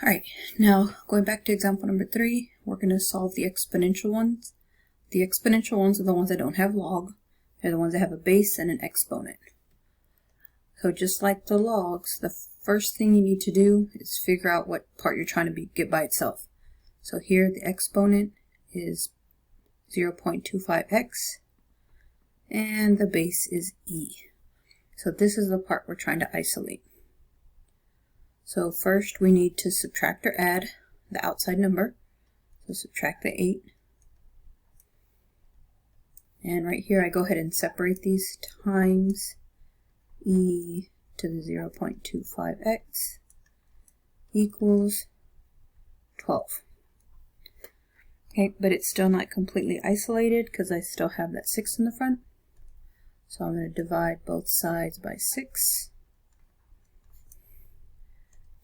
Alright, now going back to example number 3, we're going to solve the exponential ones. The exponential ones are the ones that don't have log. They're the ones that have a base and an exponent. So just like the logs, the first thing you need to do is figure out what part you're trying to get by itself. So here the exponent is 0.25x and the base is e. So this is the part we're trying to isolate. So first we need to subtract or add the outside number. So subtract the 8. And right here I go ahead and separate these times e to the 0.25x equals 12. Okay, but it's still not completely isolated because I still have that 6 in the front. So I'm going to divide both sides by 6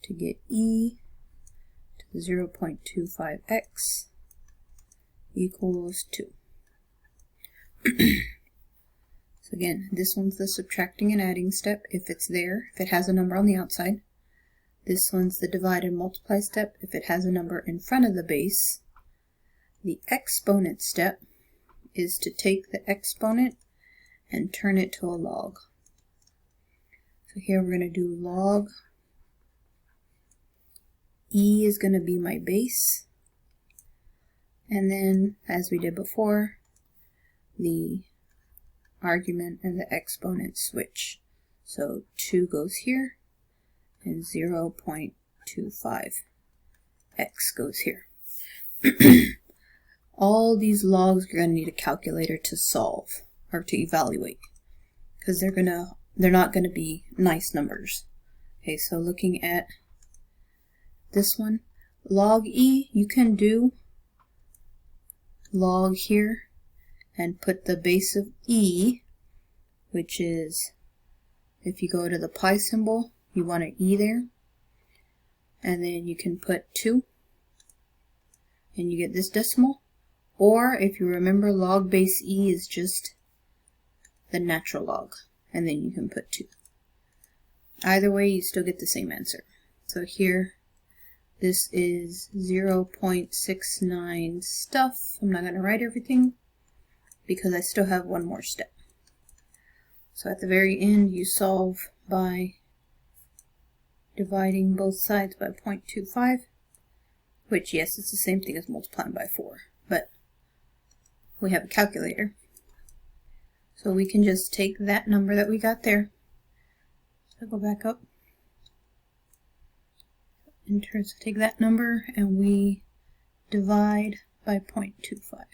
to get e to the 0.25x equals 2. So again, this one's the subtracting and adding step if it's there, if it has a number on the outside. This one's the divide and multiply step if it has a number in front of the base. The exponent step is to take the exponent and turn it to a log. So here we're going to do log. E is going to be my base. And then, as we did before, the argument and the exponent switch. So 2 goes here and 0.25x goes here. All these logs you're going to need a calculator to solve or to evaluate because they're not going to be nice numbers. Okay, so looking at this one, log e, you can do log here and put the base of e, which is, if you go to the pi symbol, you want an e there, and then you can put 2 and you get this decimal. Or if you remember, log base e is just the natural log, and then you can put 2. Either way, you still get the same answer. So here, this is 0.69 stuff. I'm not going to write everything because I still have one more step. So at the very end, you solve by dividing both sides by 0.25, which, yes, it's the same thing as multiplying by 4, but we have a calculator. So we can just take that number that we got there. So go back up. Take that number and we divide by 0.25.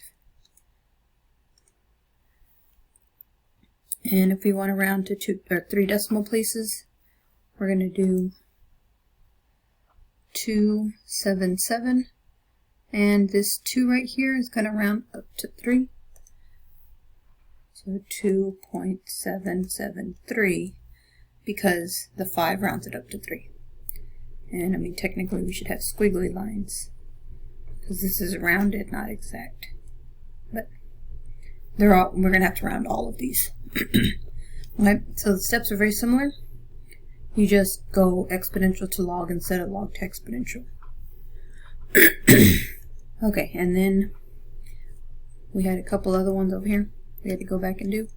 And if we want to round to 2 or 3 decimal places, we're going to do 277. And this 2 right here is going to round up to 3. So 2.773 because the 5 rounds it up to 3. And I mean, technically we should have squiggly lines because this is rounded, not exact. But we're going to have to round all of these. Okay, so the steps are very similar. You just go exponential to log instead of log to exponential. Okay, and then we had a couple other ones over here we had to go back and do.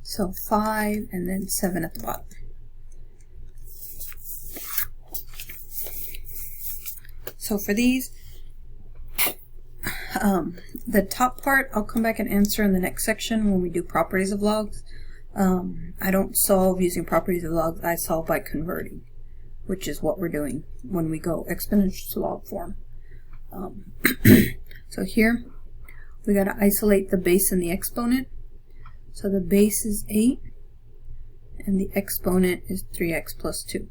So 5 and then 7 at the bottom. So for these, the top part I'll come back and answer in the next section when we do properties of logs. I don't solve using properties of logs, I solve by converting, which is what we're doing when we go exponential to log form. So here we got to isolate the base and the exponent. So the base is 8 and the exponent is 3x plus 2.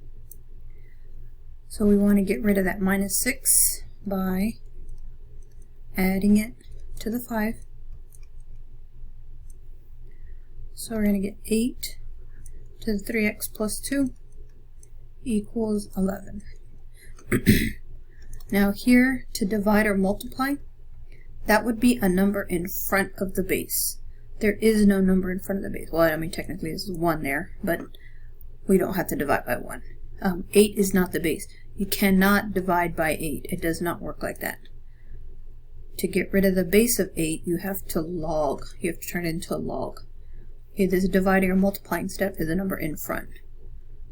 So we want to get rid of that minus 6 by adding it to the 5. So we're going to get 8 to the 3x plus 2 equals 11. Now here, to divide or multiply, that would be a number in front of the base. There is no number in front of the base. Well, I mean, technically there's 1 there, but we don't have to divide by 1. 8 is not the base. You cannot divide by 8. It does not work like that. To get rid of the base of 8, you have to log. You have to turn it into a log. Okay, this dividing or multiplying step is a number in front.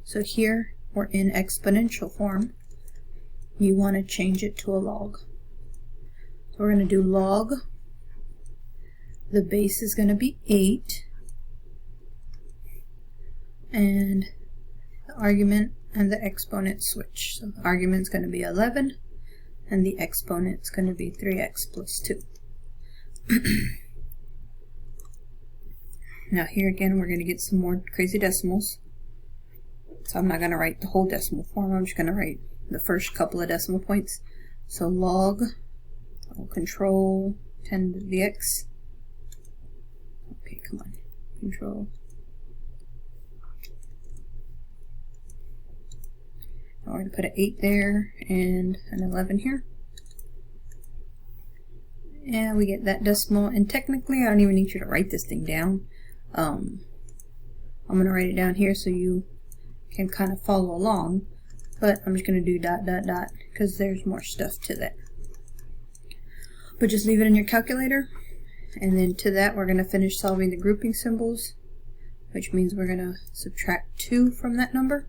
So here, we're in exponential form. You want to change it to a log. So we're going to do log. The base is going to be 8. And the argument and the exponent switch. So the argument is going to be 11. And the exponent is going to be 3x plus 2. Now here again, we're going to get some more crazy decimals. So I'm not going to write the whole decimal form. I'm just going to write the first couple of decimal points. So log, I'll control 10 to the x. Okay, come on. Control. Now we're going to put an 8 there and an 11 here. And we get that decimal. And technically, I don't even need you to write this thing down. I'm going to write it down here so you can kind of follow along. But I'm just going to do dot, dot, dot, because there's more stuff to that. But just leave it in your calculator. And then to that, we're going to finish solving the grouping symbols, which means we're going to subtract 2 from that number.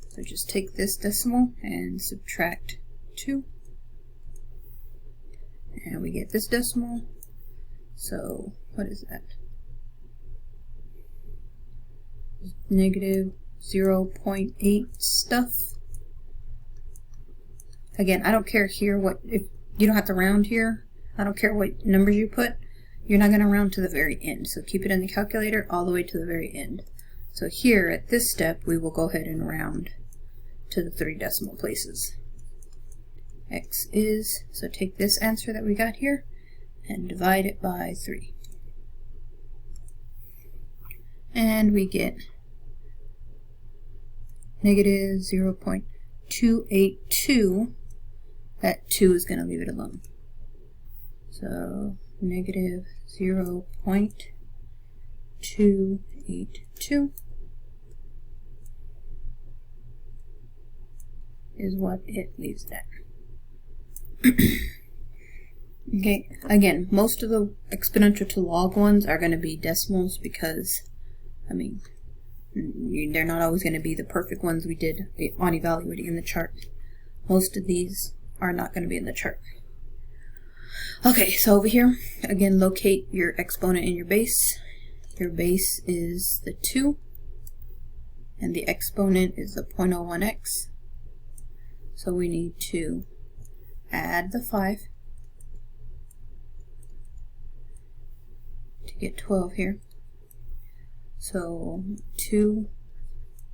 So just take this decimal and subtract 2. And we get this decimal. So what is that? Negative 0.8 stuff. Again, I don't care here what, if you don't have to round here. I don't care what numbers you put. You're not going to round to the very end. So keep it in the calculator all the way to the very end. So here at this step, we will go ahead and round to the 3 decimal places. X is, so take this answer that we got here and divide it by 3. And we get negative 0.282. That 2 is going to leave it alone. So negative 0.282 is what it leaves that. Okay, again, most of the exponential to log ones are going to be decimals because, I mean, they're not always going to be the perfect ones we did on evaluating in the chart. Most of these are not going to be in the chart. Okay, so over here, again, locate your exponent in your base. Your base is the 2, and the exponent is the 0.01x. So we need to add the 5 to get 12 here. So 2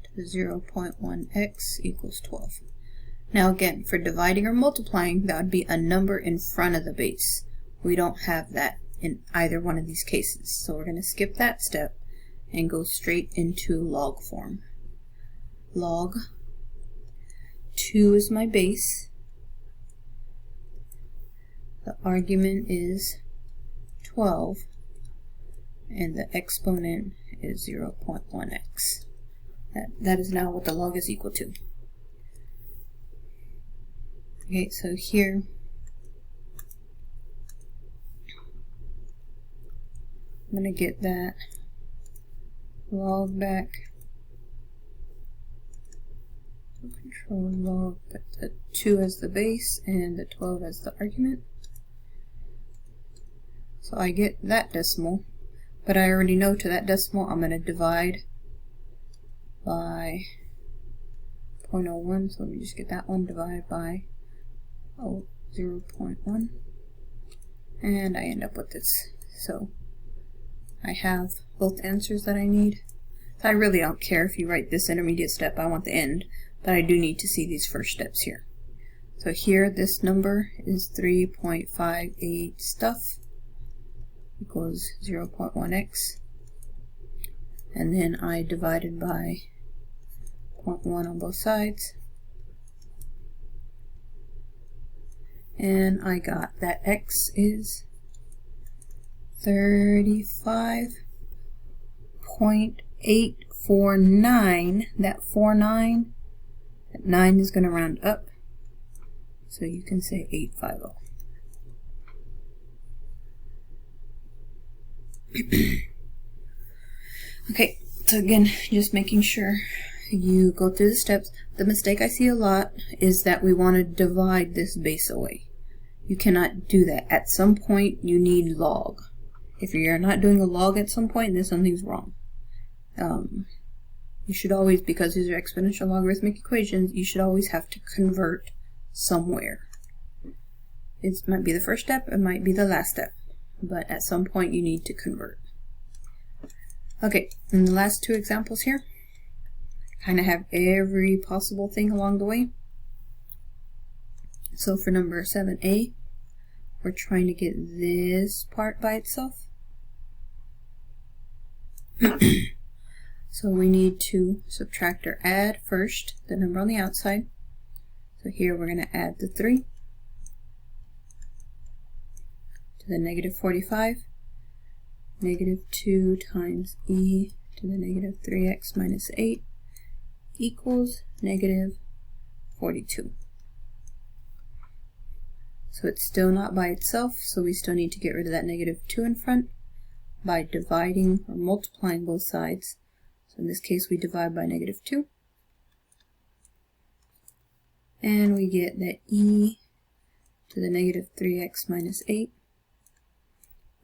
to the 0.1x equals 12. Now again, for dividing or multiplying, that would be a number in front of the base. We don't have that in either one of these cases. So we're going to skip that step and go straight into log form. Log 2 is my base. The argument is 12. And the exponent is 0.1x. That is now what the log is equal to. Okay, so here I'm going to get that log back. So control log, put the 2 as the base and the 12 as the argument. So I get that decimal, but I already know to that decimal I'm going to divide by 0.01, so let me just get that one, divide by 0.1, and I end up with this. So I have both answers that I need. So I really don't care if you write this intermediate step, I want the end, but I do need to see these first steps here. So here this number is 3.58 stuff equals 0.1x, and then I divided by 0.1 on both sides, and I got that x is 35.849. That 49 9 is going to round up, so you can say 850. Okay, so again, just making sure you go through the steps. The mistake I see a lot is that we want to divide this base away. You cannot do that. At some point, you need log. If you're not doing a log at some point, then something's wrong. You should always, because these are exponential logarithmic equations, you should always have to convert somewhere. It might be the first step, it might be the last step, but at some point you need to convert. Okay, and the last two examples here kind of have every possible thing along the way. So for number 7a, we're trying to get this part by itself. So we need to subtract or add first the number on the outside. So here we're going to add the 3 to the negative 45. Negative 2 times e to the negative 3x minus 8 equals negative 42. So it's still not by itself, so we still need to get rid of that negative 2 in front by dividing or multiplying both sides. So in this case we divide by negative 2. And we get that e to the negative 3x minus 8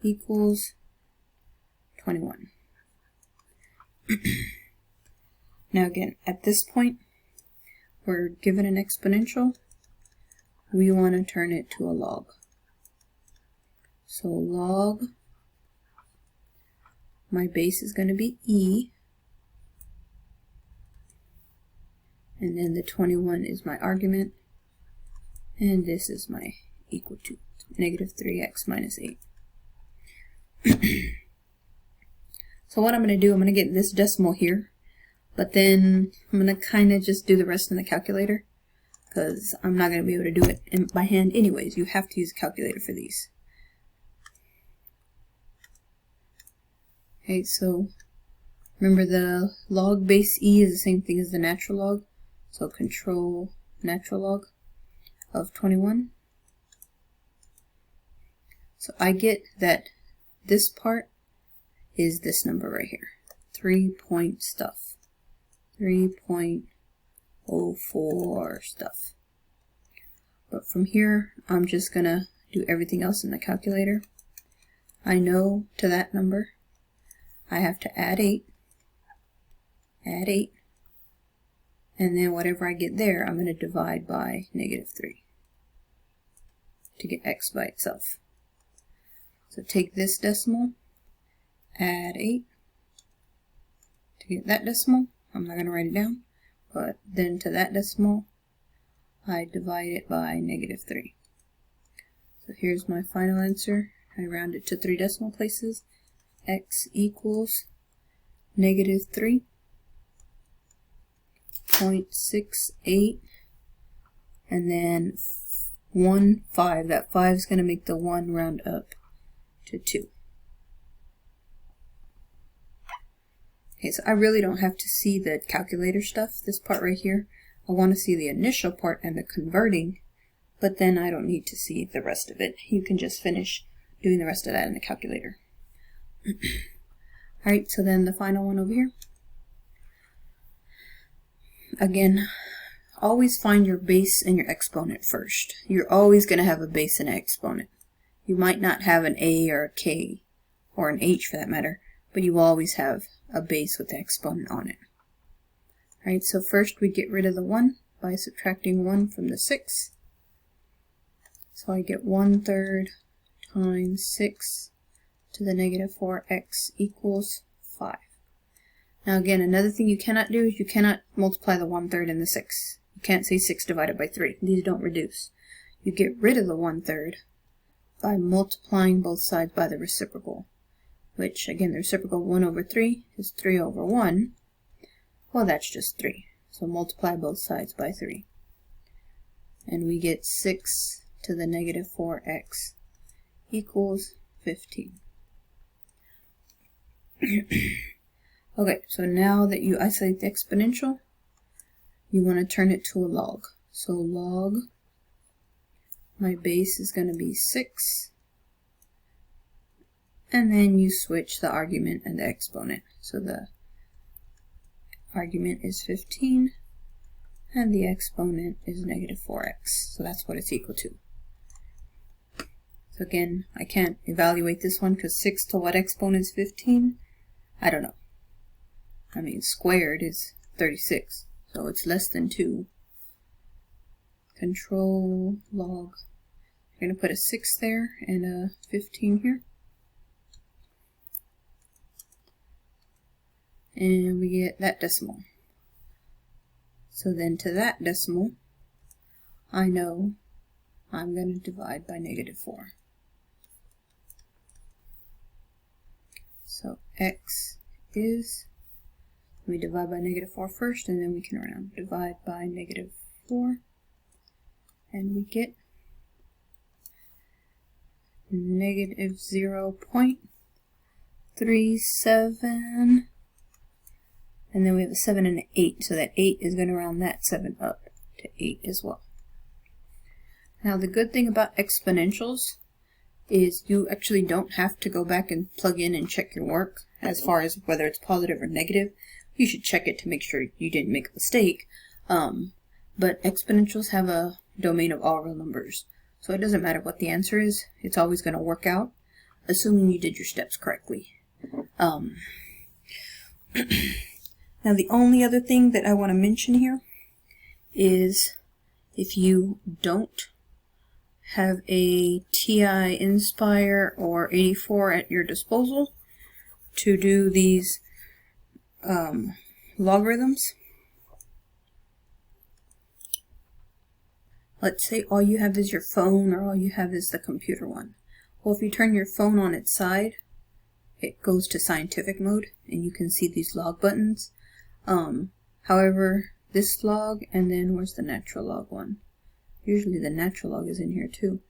equals 21. Now again, at this point, we're given an exponential. We want to turn it to a log. So log, my base is going to be e, and then the 21 is my argument, and this is my equal to negative 3x minus 8. So what I'm going to do, I'm going to get this decimal here, but then I'm going to kind of just do the rest in the calculator, because I'm not going to be able to do it by hand anyways. You have to use a calculator for these. Okay, so remember the log base e is the same thing as the natural log, so control natural log of 21. So I get that this part is this number right here, 3 point stuff, 3.04 stuff. But from here, I'm just gonna do everything else in the calculator. I know to that number, I have to add 8, and then whatever I get there, I'm gonna divide by negative 3 to get x by itself. So take this decimal, add 8 to get that decimal. I'm not going to write it down, but then to that decimal, I divide it by negative 3. So here's my final answer. I round it to 3 decimal places. X equals negative 3.68, and then 1, 5. That 5 is going to make the 1 round up to 2. Okay, so I really don't have to see the calculator stuff, this part right here. I want to see the initial part and the converting, but then I don't need to see the rest of it. You can just finish doing the rest of that in the calculator. Alright, so then the final one over here. Again, always find your base and your exponent first. You're always going to have a base and an exponent. You might not have an a or a k, or an h for that matter, but you will always have a base with the exponent on it. Alright, so first we get rid of the 1 by subtracting 1 from the 6. So I get 1/3 times 6 to the negative 4x equals 5. Now again, another thing you cannot do is you cannot multiply the 1/3 and the 6. You can't say 6 divided by 3. These don't reduce. You get rid of the 1/3 by multiplying both sides by the reciprocal, which again, the reciprocal of 1/3 is 3/1. Well, that's just 3. So multiply both sides by 3. And we get 6 to the negative 4x equals 15. Okay, so now that you isolate the exponential, you want to turn it to a log. So log, my base is going to be 6, and then you switch the argument and the exponent. So the argument is 15, and the exponent is negative 4x. So that's what it's equal to. So again, I can't evaluate this one because 6 to what exponent is 15? I don't know. I mean, squared is 36, so it's less than 2. Control log. We're going to put a 6 there and a 15 here. And we get that decimal. So then to that decimal, I know I'm going to divide by negative 4. So x is, we divide by negative 4 first, and then we can round. Divide by negative 4, and we get negative 0.37, and then we have a 7 and an 8, so that 8 is going to round that 7 up to 8 as well. Now the good thing about exponentials is you actually don't have to go back and plug in and check your work as far as whether it's positive or negative. You should check it to make sure you didn't make a mistake. But exponentials have a domain of all real numbers. So it doesn't matter what the answer is, it's always going to work out, assuming you did your steps correctly. Now the only other thing that I want to mention here is if you don't have a TI Inspire or 84 at your disposal to do these logarithms. Let's say all you have is your phone, or all you have is the computer one. Well, if you turn your phone on its side, it goes to scientific mode and you can see these log buttons. However, this log, and then where's the natural log one? Usually the natural log is in here too.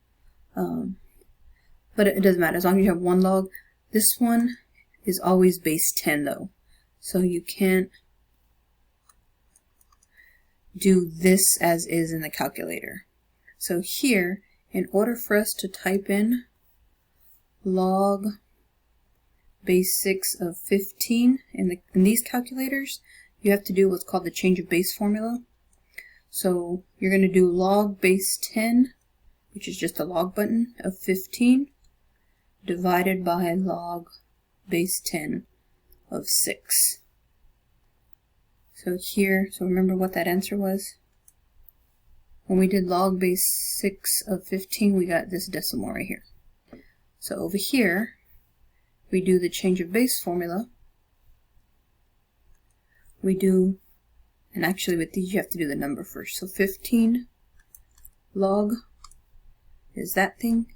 But it doesn't matter as long as you have one log. This one is always base 10 though. So you can't do this as is in the calculator. So here, in order for us to type in log base 6 of 15 in these calculators, you have to do what's called the change of base formula. So you're going to do log base 10, which is just a log button, of 15, divided by log base 10 of 6. So here, so remember what that answer was? When we did log base 6 of 15, we got this decimal right here. So over here, we do the change of base formula. We do, and actually with these you have to do the number first. So 15 log is that thing,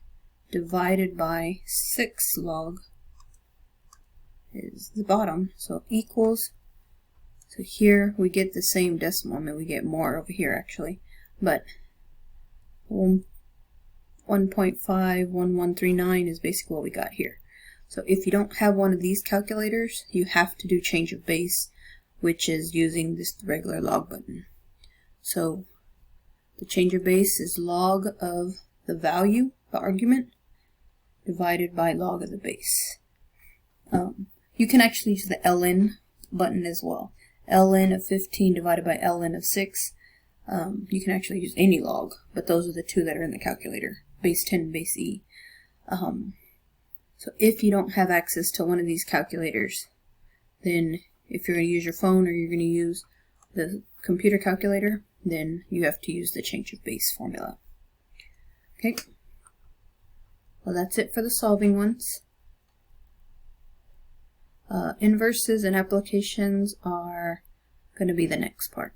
divided by 6 log is the bottom, so equals, so here we get the same decimal. I mean, we get more over here actually, but 1.51139 is basically what we got here. So if you don't have one of these calculators, you have to do change of base, which is using this regular log button. So the change of base is log of the value, the argument, divided by log of the base. You can actually use the ln button as well. ln of 15 divided by ln of 6. You can actually use any log, but those are the two that are in the calculator, base 10 and base e. So if you don't have access to one of these calculators, then if you're going to use your phone or you're going to use the computer calculator, then you have to use the change of base formula. Okay, well that's it for the solving ones. Inverses and applications are going to be the next part.